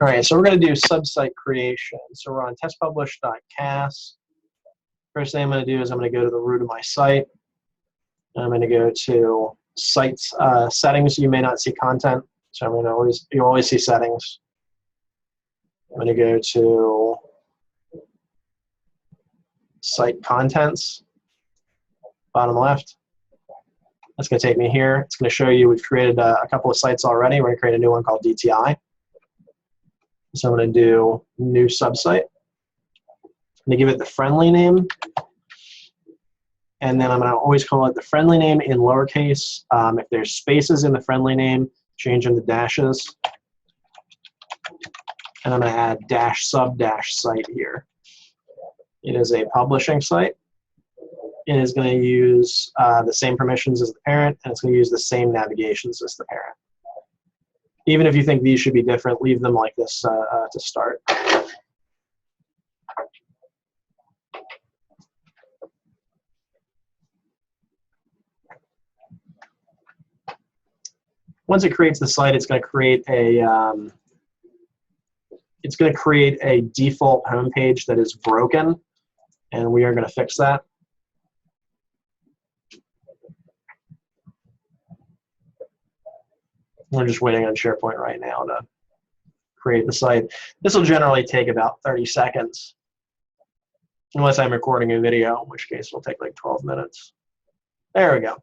All right, so we're going to do subsite creation. So we're on testpublish.cas. First thing I'm going to do is I'm going to go to the root of my site. I'm going to go to sites settings. You may not see content, so I'm going to you always see settings. I'm going to go to site contents, bottom left. That's going to take me here. It's going to show you we've created a couple of sites already. We're going to create a new one called DTI. So I'm going to do new subsite. I'm going to give it the friendly name. And then I'm going to always call it the friendly name in lowercase. If there's spaces in the friendly name, change them to dashes. And I'm going to add dash sub dash site here. It is a publishing site. It is going to use the same permissions as the parent, and it's going to use the same navigations as the parent. Even if you think these should be different, leave them like this to start. Once it creates the site, it's going to create a default homepage that is broken, and we are going to fix that. We're just waiting on SharePoint right now to create the site. This will generally take about 30 seconds, unless I'm recording a video, in which case it'll take like 12 minutes. There we go.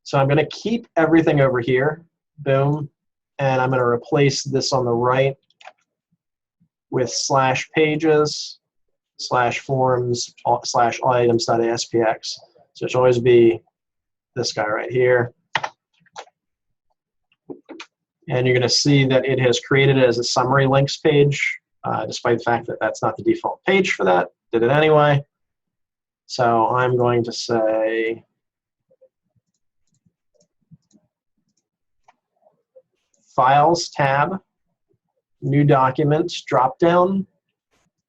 So I'm going to keep everything over here, boom, and I'm going to replace this on the right with /pages /forms /allitems.aspx. So it should always be this guy right here. And you're going to see that it has created it as a summary links page, despite the fact that that's not the default page for that. Did it anyway. So I'm going to say Files tab, New Documents drop-down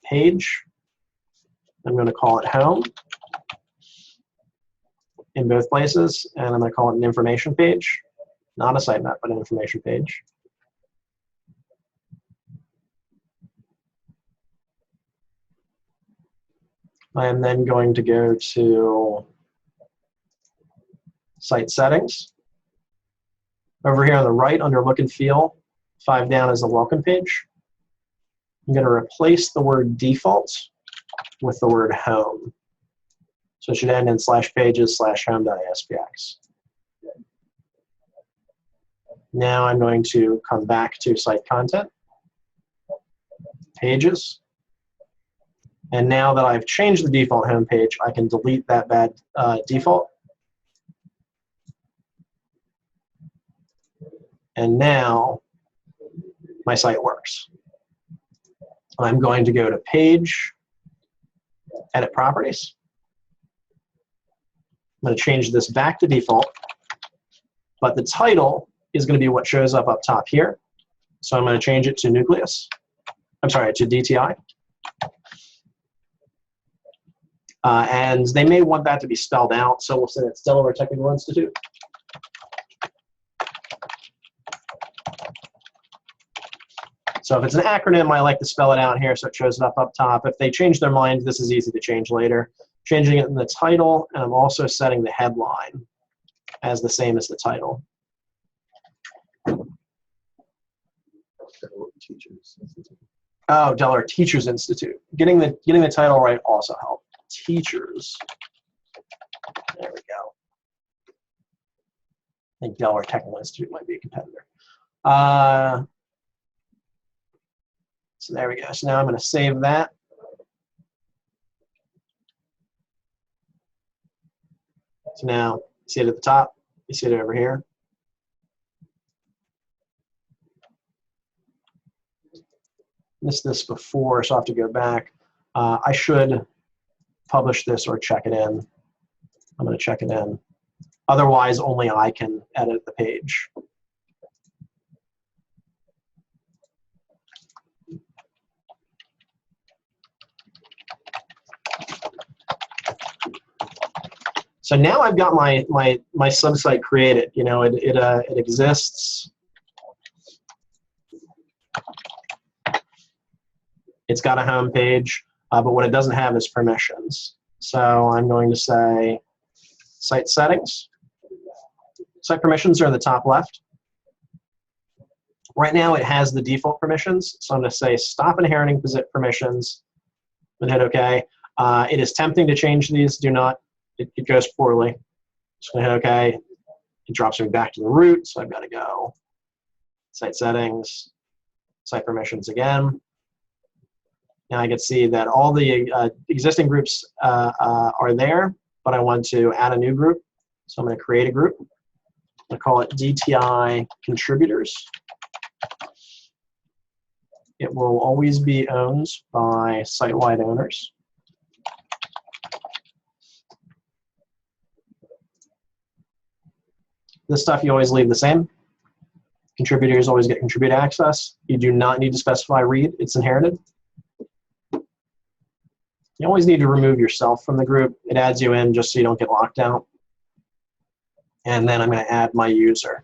page. I'm going to call it Home in both places, and I'm going to call it an information page. Not a sitemap, but an information page. I am then going to go to Site Settings. Over here on the right, under Look and Feel, 5 down is the welcome page. I'm going to replace the word default with the word home. So it should end in /pages /home.aspx. Now I'm going to come back to site content, pages, and now that I've changed the default home page, I can delete that bad default. And now my site works. I'm going to go to Page, Edit Properties. I'm going to change this back to default, but the title is going to be what shows up top here. So I'm going to change it to Nucleus. I'm sorry, to DTI. And they may want that to be spelled out, so we'll say it's Delaware Technical Institute. So if it's an acronym, I like to spell it out here so it shows up top. If they change their mind, this is easy to change later. Changing it in the title, and I'm also setting the headline as the same as the title. Oh, Delaware Teachers Institute. Getting the title right also helped. Teachers. There we go. I think Delaware Technical Institute might be a competitor. So there we go. So now I'm going to save that. So now you see it at the top. You see it over here. Missed this before, so I have to go back. I should publish this or check it in. I'm going to check it in. Otherwise, only I can edit the page. So now I've got my subsite created. You know, it exists. It's got a home page, but what it doesn't have is permissions. So I'm going to say site settings. Site permissions are in the top left. Right now it has the default permissions, so I'm going to say stop inheriting permissions and hit OK. It is tempting to change these. Do not. It goes poorly. Just going to hit OK. It drops me back to the root, so I've got to go site settings, site permissions again. Now I can see that all the existing groups are there, but I want to add a new group. So I'm going to create a group. I call it DTI contributors. It will always be owned by site-wide owners. This stuff you always leave the same. Contributors always get contribute access. You do not need to specify read. It's inherited. You always need to remove yourself from the group. It adds you in just so you don't get locked out. And then I'm going to add my user.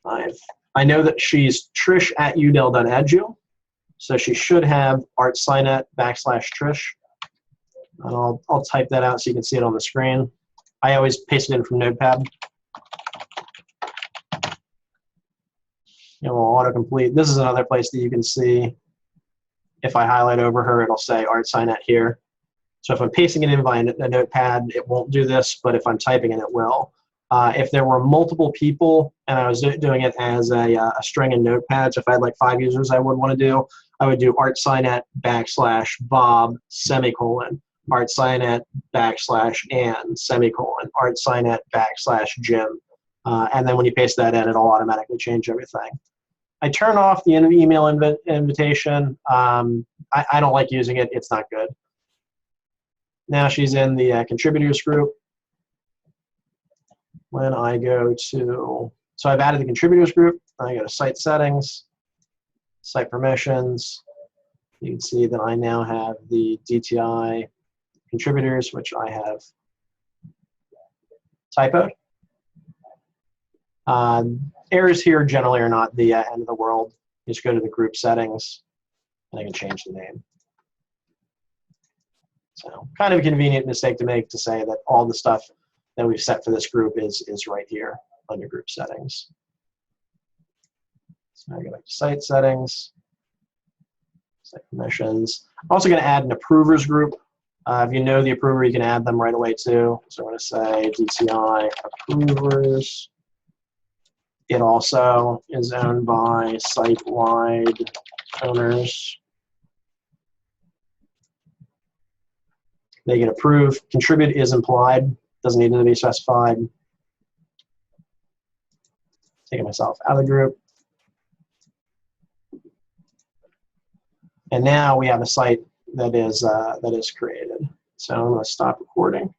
I know that she's trish@udel.edu, so she should have artsinet/Trish. And I'll type that out so you can see it on the screen. I always paste it in from Notepad. It will autocomplete. This is another place that you can see. If I highlight over her, it'll say ArtSinet here. So if I'm pasting it in by a notepad, it won't do this, but if I'm typing it, it will. If there were multiple people and I was doing it as a string in Notepad, so if I had like 5 users I would want to do, I would do ArtSinet/Bob, ArtSinet /Ann, ArtSinet /Jim. And then when you paste that in, it'll automatically change everything. I turn off the email invitation. I don't like using it. It's not good. Now she's in the contributors group. When I go to, so I've added the contributors group. I go to site settings, site permissions. You can see that I now have the DTI contributors, which I have typoed. Errors here generally are not the end of the world. You just go to the group settings, and I can change the name. So kind of a convenient mistake to make, to say that all the stuff that we've set for this group is right here under group settings. So I go back to site settings, site permissions. I'm also going to add an approvers group. If you know the approver, you can add them right away too. So I'm going to say DTI approvers. It also is owned by site-wide owners. They can approve. Contribute is implied. Doesn't need to be specified. Taking myself out of the group. And now we have a site that is created. So I'm going to stop recording.